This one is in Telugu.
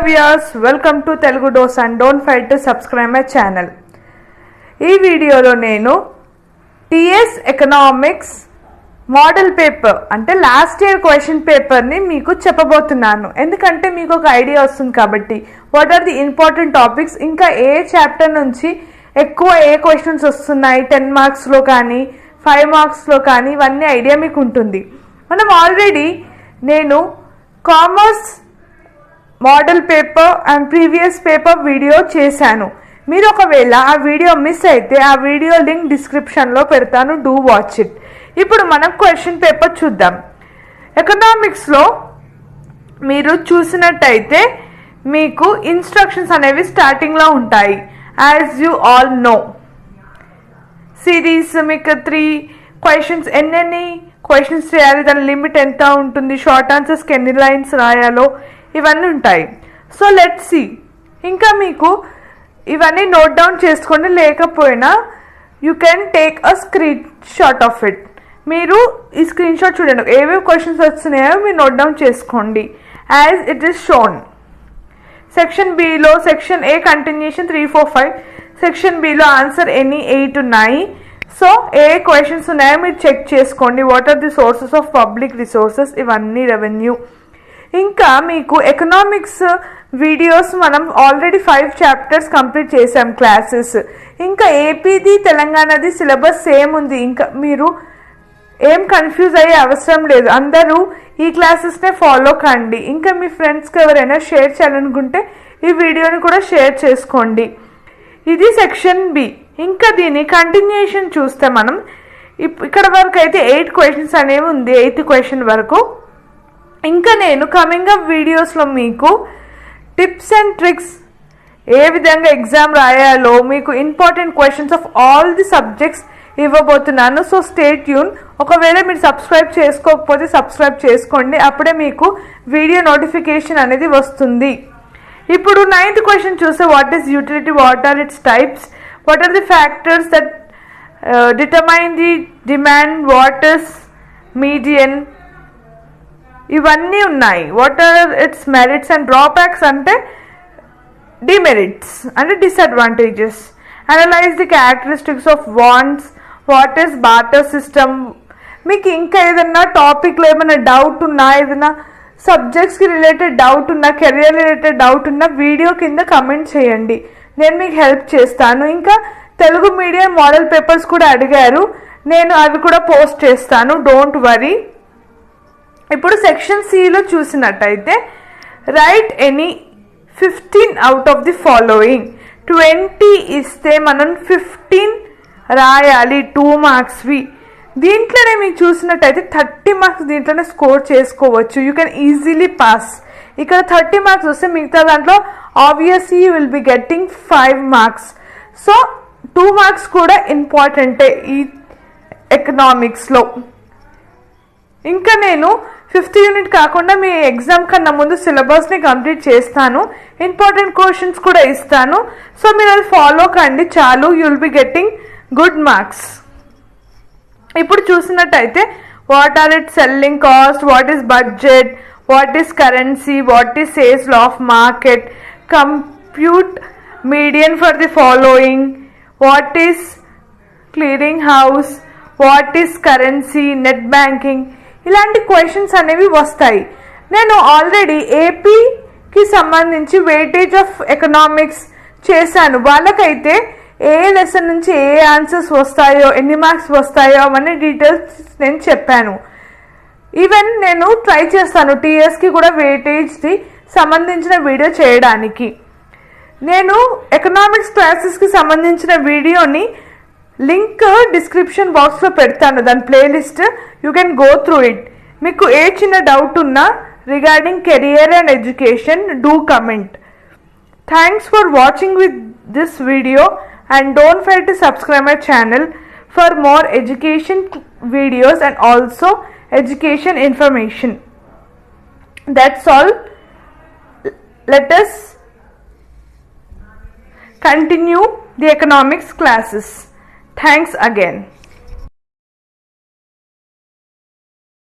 viewers, welcome to Telugu Dose and don't forget to subscribe my channel. ఈ వీడియోలో నేను TS ఎకనామిక్స్ మోడల్ పేపర్ అంటే లాస్ట్ ఇయర్ క్వశ్చన్ పేపర్ని మీకు చెప్పబోతున్నాను. ఎందుకంటే మీకు ఒక ఐడియా వస్తుంది కాబట్టి what are the important topics, ఇంకా ఏ చాప్టర్ నుంచి ఎక్కువ ఏ క్వశ్చన్స్ వస్తున్నాయి 10 మార్క్స్లో కానీ 5 మార్క్స్లో కానీ ఇవన్నీ ఐడియా మీకు ఉంటుంది. మనం ఆల్రెడీ నేను commerce model paper and previous paper video చేశాను. మీరు ఒకవేళ ఆ వీడియో మిస్ అయితే ఆ వీడియో లింక్ డిస్క్రిప్షన్లో పెడతాను, డూ వాచ్ ఇట్. ఇప్పుడు మనం క్వశ్చన్ పేపర్ చూద్దాం. ఎకనామిక్స్లో మీరు చూసినట్టయితే మీకు ఇన్స్ట్రక్షన్స్ అనేవి స్టార్టింగ్లో ఉంటాయి. As you all know series మీకు 3 క్వశ్చన్స్ ఎన్ని క్వశ్చన్స్ చేయాలి, దాని లిమిట్ ఎంత ఉంటుంది, షార్ట్ ఆన్సర్స్కి ఎన్ని లైన్స్ రాయాలో ఇవన్నీ ఉంటాయి. So let's see. ఇంకా మీకు ఇవన్నీ నోట్ డౌన్ చేసుకోండి, లేకపోయినా you can take a screen shot of it. మీరు ఈ స్క్రీన్ షాట్ చూడండి, ఏవేవి క్వశ్చన్స్ వస్తున్నాయో మీరు నోట్ డౌన్ చేసుకోండి as it is shown. Section below section A continuation 3, 4, 5. Section below answer ఎన్ని 8 ఉన్నాయి. సో ఏ క్వశ్చన్స్ ఉన్నాయో మీరు చెక్ చేసుకోండి. What are the sources of public resources, ఇవన్నీ రెవెన్యూ. ఇంకా మీకు ఎకనామిక్స్ వీడియోస్ మనం ఆల్రెడీ 5 చాప్టర్స్ కంప్లీట్ చేసాం క్లాసెస్. ఇంకా ఏపీది తెలంగాణది సిలబస్ సేమ్ ఉంది. ఇంకా మీరు ఏం కన్ఫ్యూజ్ అయ్యే అవసరం లేదు, అందరూ ఈ క్లాసెస్నే ఫాలో కండి. ఇంకా మీ ఫ్రెండ్స్కి ఎవరైనా షేర్ చేయాలనుకుంటే ఈ వీడియోని కూడా షేర్ చేసుకోండి. ఇది సెక్షన్ బి. ఇంకా దీని కంటిన్యూషన్ చూస్తే మనం ఇక్కడ వరకు అయితే 8 క్వశ్చన్స్ అనేవి ఉంది, 8th క్వశ్చన్ వరకు. ఇంకా నేను కమింగ్ అప్ వీడియోస్లో మీకు టిప్స్ అండ్ ట్రిక్స్ ఏ విధంగా ఎగ్జామ్ రాయాలో, మీకు important questions of all the subjects ఇవ్వబోతున్నాను. So stay tune. ఒకవేళ మీరు సబ్స్క్రైబ్ చేసుకోకపోతే సబ్స్క్రైబ్ చేసుకోండి, అప్పుడే మీకు వీడియో నోటిఫికేషన్ అనేది వస్తుంది. ఇప్పుడు 9th క్వశ్చన్ చూస్తే what is utility, what are its types, what are the factors that determine the demand, what is median, ఇవన్నీ ఉన్నాయి. What are its merits and drawbacks అంటే డిమెరిట్స్ అంటే disadvantages. Analyse the characteristics of wants, what is barter system. మీకు ఇంకా ఏదైనా టాపిక్లో ఏమైనా డౌట్ ఉన్నా, ఏదైనా సబ్జెక్ట్స్కి రిలేటెడ్ డౌట్ ఉన్నా, కెరియర్ రిలేటెడ్ డౌట్ ఉన్నా వీడియో కింద కమెంట్ చేయండి, నేను మీకు హెల్ప్ చేస్తాను. ఇంకా తెలుగు మీడియం మోడల్ పేపర్స్ కూడా అడిగారు, నేను అవి కూడా పోస్ట్ చేస్తాను, డోంట్ వరీ. ఇప్పుడు సెక్షన్ సిలో చూసినట్టయితే right any 15 out of the following. 20 ఇస్తే మనం 15 రాయాలి, 2 మార్క్స్వి. దీంట్లోనే మీకు చూసినట్టయితే 30 మార్క్స్ దీంట్లోనే స్కోర్ చేసుకోవచ్చు. You can easily pass. ఇక్కడ 30 మార్క్స్ వస్తే మిగతా దాంట్లో obviously you will be getting 5 marks. So 2 marks కూడా ఇంపార్టెంటే ఈ ఎకనామిక్స్లో. ఇంకా నేను 5th యూనిట్ కాకుండా మీ ఎగ్జామ్ కన్నా ముందు సిలబస్ని కంప్లీట్ చేస్తాను, ఇంపార్టెంట్ క్వశ్చన్స్ కూడా ఇస్తాను. సో మీరు అది ఫాలో కండి చాలు, you will be getting good marks. ఇప్పుడు చూసినట్టయితే what are it selling cost, what is budget, what is currency, what is sales law of market, compute median for the following, what is clearing house, what is currency, net banking, ఇలాంటి క్వశ్చన్స్ అనేవి వస్తాయి. నేను ఆల్రెడీ ఏపీకి సంబంధించి వెయిటేజ్ ఆఫ్ ఎకనామిక్స్ చేశాను. వాళ్ళకైతే ఏ లెసన్ నుంచి ఏ ఆన్సర్స్ వస్తాయో, ఎన్ని మార్క్స్ వస్తాయో అవన్నీ డీటెయిల్స్ నేను చెప్పాను. ఈవెన్ నేను ట్రై చేస్తాను టీఎస్కి కూడా వెయిటేజ్ది సంబంధించిన వీడియో చేయడానికి. నేను ఎకనామిక్స్ క్లాసెస్కి సంబంధించిన వీడియోని లింక్ డిస్క్రిప్షన్ బాక్స్లో పెడతాను, దాని playlist. You can go through it. మీకు ఏ చిన్న డౌట్ ఉన్నా regarding career and education, do comment. Thanks for watching with this video and don't forget to subscribe my channel for more education videos and also education information. That's all. Let us continue the economics classes. Thanks again.